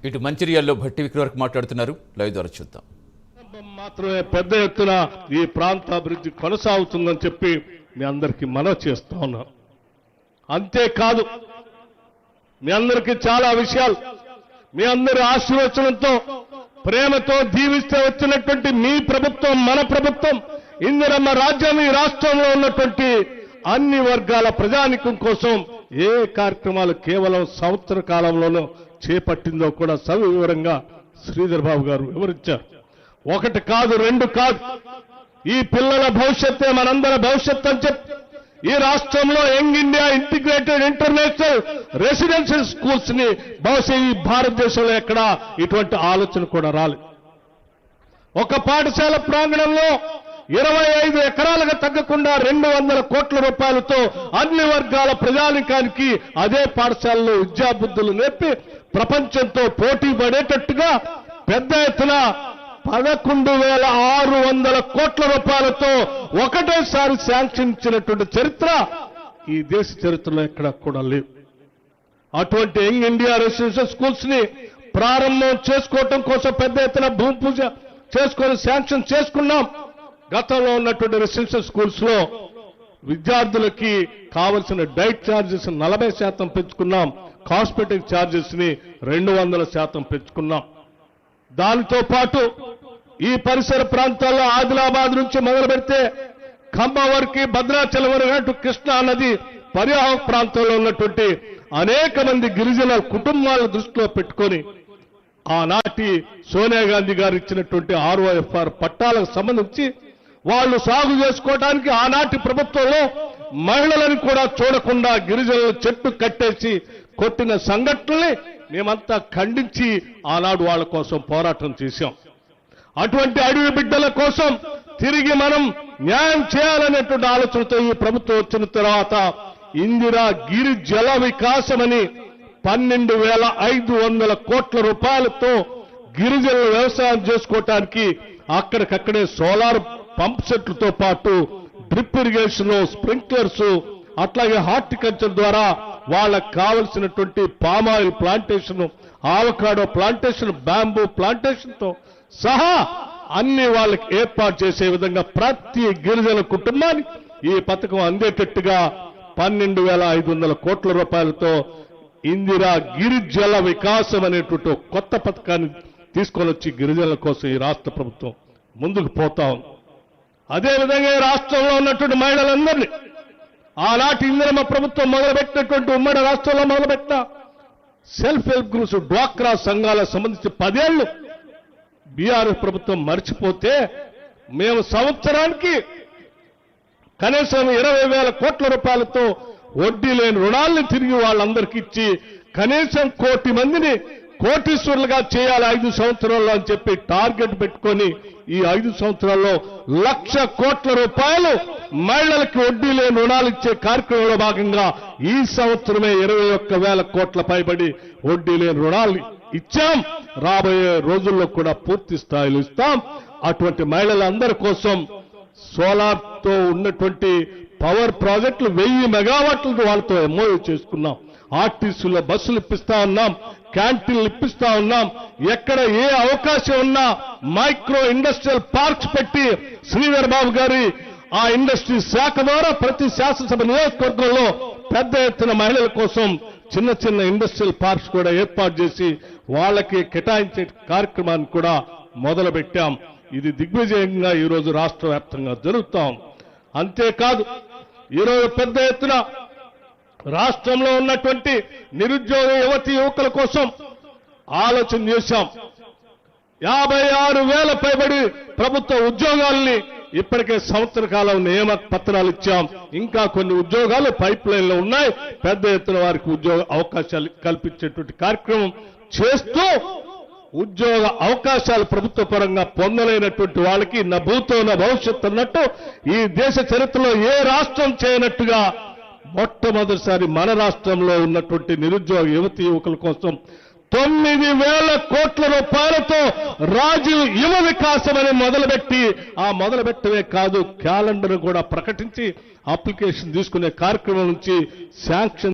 ఇటు మంచిర్యాలలో భట్టి విక్రవర్క్ మాట్లాడుతున్నారు. లైవ్ ద్వారా చూద్దాం. మాత్రమే పెద్ద ఎత్తున ఈ ప్రాంత అభివృద్ధి కొనసాగుతుందని చెప్పి మీ అందరికీ మనవి చేస్తా ఉన్నా. అంతేకాదు మీ అందరికీ చాలా విషయాలు మీ అందరి ఆశీర్వచనంతో ప్రేమతో దీవిస్తే వచ్చినటువంటి మీ ప్రభుత్వం, మన ప్రభుత్వం, ఇందిరమ్మ రాజ్యం ఈ రాష్ట్రంలో ఉన్నటువంటి అన్ని వర్గాల ప్రజానికం కోసం ఏ కార్యక్రమాలు కేవలం సంవత్సర కాలంలోనూ చేపట్టిందో కూడా సవివరంగా శ్రీధర్ బాబు గారు వివరించారు. ఒకటి కాదు, రెండు కాదు, ఈ పిల్లల భవిష్యత్తే మనందరి భవిష్యత్తు అని చెప్పి ఈ రాష్ట్రంలో young India integrated international residential schools ని బహుశా ఈ భారతదేశంలో ఎక్కడా ఇటువంటి ఆలోచన కూడా రాలేదు. ఒక పాఠశాల ప్రాంగణంలో 25 ఎకరాలకు తగ్గకుండా 200 కోట్ల రూపాయలతో అన్ని వర్గాల ప్రజానికానికి అదే పాఠశాలలో విద్యాబుద్ధులు నేర్పి ప్రపంచంతో పోటీ పడేటట్టుగా పెద్ద ఎత్తున 11,600 కోట్ల రూపాయలతో ఒకటేసారి శాంక్షన్ ఇచ్చినటువంటి చరిత్ర ఈ దేశ చరిత్రలో ఎక్కడ కూడా లేదు. అటువంటి యంగ్ ఇండియా రెసిడెన్షియల్ స్కూల్స్ ని ప్రారంభం చేసుకోవటం కోసం పెద్ద ఎత్తున భూమి పూజ చేసుకొని శాంక్షన్ చేసుకున్నాం. గతంలో ఉన్నటువంటి రెసిడెన్షియల్ స్కూల్స్ లో విద్యార్థులకి కావలసిన డైట్ ఛార్జెస్ 40% పెంచుకున్నాం. కాస్మెటిక్ ఛార్జెస్ ని 200% పెంచుకున్నాం. దానితో పాటు ఈ పరిసర ప్రాంతాల్లో ఆదిలాబాద్ నుంచి మొదలు పెడితే ఖమ్మం వరకు, భద్రాచలం వరకు, కృష్ణా నది పరివాహక ప్రాంతంలో ఉన్నటువంటి అనేక మంది గిరిజన కుటుంబాల దృష్టిలో పెట్టుకొని ఆనాటి సోనియా గాంధీ గారు ఇచ్చినటువంటి ROFR పట్టాలకు సంబంధించి వాళ్ళు సాగు చేసుకోవడానికి ఆనాటి ప్రభుత్వంలో మహిళలను కూడా చూడకుండా గిరిజనులు చెట్టు కట్టేసి కొట్టిన సంఘటనల్ని మేమంతా ఖండించి ఆనాడు వాళ్ళ కోసం పోరాటం చేశాం. అటువంటి అడవి బిడ్డల కోసం తిరిగి మనం న్యాయం చేయాలనేటువంటి ఆలోచనతో ఈ ప్రభుత్వం వచ్చిన తర్వాత ఇందిరా గిరి జల వికాసమని 12,500 కోట్ల రూపాయలతో గిరిజనులు వ్యవసాయం చేసుకోవటానికి అక్కడికక్కడే సోలార్ పంప్ సెట్లతో పాటు డ్రిప్ ఇరిగేషన్, స్ప్రింక్లర్స్, అట్లాగే హార్టికల్చర్ ద్వారా వాళ్ళకు కావలసినటువంటి palm oil plantation, avocado plantation, bamboo plantation తో సహా అన్ని వాళ్ళకి ఏర్పాటు చేసే విధంగా ప్రతి గిరిజన కుటుంబాన్ని ఈ పథకం అందేటట్టుగా 12,500 కోట్ల రూపాయలతో ఇందిరా గిరి జల వికాసం అనేటువంటి కొత్త పథకాన్ని తీసుకొని వచ్చి గిరిజనుల కోసం ఈ రాష్ట్ర ప్రభుత్వం ముందుకు పోతా ఉంది. అదేవిధంగా ఈ రాష్ట్రంలో ఉన్నటువంటి మహిళలందరినీ ఆనాటి ఇందిరమ్మ ప్రభుత్వం మొదలుపెట్టినటువంటి ఉమ్మడి రాష్ట్రంలో మొదలుపెట్టిన సెల్ఫ్ హెల్ప్ గ్రూప్స్, డ్వాక్రా సంఘాలకు సంబంధించి 10 ఏళ్లు బీఆర్ఎస్ ప్రభుత్వం మర్చిపోతే మేము సంవత్సరానికి కనీసం 20,000 కోట్ల రూపాయలతో వడ్డీ లేని రుణాలను తిరిగి వాళ్ళందరికీ ఇచ్చి కనీసం 1 కోటి మందిని కోటీశ్వరులుగా చేయాలి 5 సంవత్సరాల్లో అని చెప్పి టార్గెట్ పెట్టుకొని ఈ 5 సంవత్సరాల్లో 1,00,000 కోట్ల రూపాయలు మహిళలకు వడ్డీ లేని రుణాలు ఇచ్చే కార్యక్రమంలో భాగంగా ఈ సంవత్సరమే 21,000 కోట్ల పైబడి వడ్డీ లేని రుణాలు ఇచ్చాం. రాబోయే రోజుల్లో కూడా పూర్తి స్థాయిలో ఇస్తాం. అటువంటి మహిళలందరి కోసం సోలార్ తో ఉన్నటువంటి పవర్ ప్రాజెక్టులు 1000 మెగావాట్లతో వాళ్ళతో MOU చేసుకున్నాం. ఆర్టీసీలో బస్సులు ఇప్పిస్తా ఉన్నాం, క్యాంటీన్లు ఇప్పిస్తా ఉన్నాం. ఎక్కడ ఏ అవకాశం ఉన్నా మైక్రో ఇండస్ట్రియల్ పార్క్స్ పెట్టి శ్రీధర్ బాబు గారి ఆ ఇండస్ట్రీ శాఖ ద్వారా ప్రతి శాసనసభ నియోజకవర్గంలో పెద్ద ఎత్తున మహిళల కోసం చిన్న చిన్న ఇండస్ట్రియల్ పార్క్స్ కూడా ఏర్పాటు చేసి వాళ్ళకి కేటాయించే కార్యక్రమాన్ని కూడా మొదలు పెట్టాం. ఇది దిగ్విజయంగా ఈరోజు రాష్ట్ర వ్యాప్తంగా జరుగుతాం. అంతేకాదు ఈరోజు పెద్ద ఎత్తున రాష్ట్రంలో ఉన్నటువంటి నిరుద్యోగ యువతి యువకుల కోసం ఆలోచన చేశాం. 56,000 పైబడి ప్రభుత్వ ఉద్యోగాల్ని ఇప్పటికే సంవత్సర కాలం నియామక పత్రాలు ఇచ్చాం. ఇంకా కొన్ని ఉద్యోగాలు పైప్ లైన్ లో ఉన్నాయి. పెద్ద ఎత్తున వారికి ఉద్యోగ అవకాశాలు కల్పించేటువంటి కార్యక్రమం చేస్తూ ఉద్యోగ అవకాశాలు ప్రభుత్వ పరంగా పొందలేనటువంటి వాళ్ళకి నా భూతో నా భవిష్యత్తు అన్నట్టు ఈ దేశ చరిత్రలో ఏ రాష్ట్రం చేయనట్టుగా మొట్టమొదటిసారి మన రాష్ట్రంలో ఉన్నటువంటి నిరుద్యోగ యువతి యువకుల కోసం 9,000 కోట్ల రూపాయలతో రాజీవ్ యువ వికాసం అని మొదలుపెట్టి ఆ మొదలుపెట్టమే కాదు క్యాలెండర్ కూడా ప్రకటించి అప్లికేషన్ తీసుకునే కార్యక్రమం నుంచి శాంక్షన్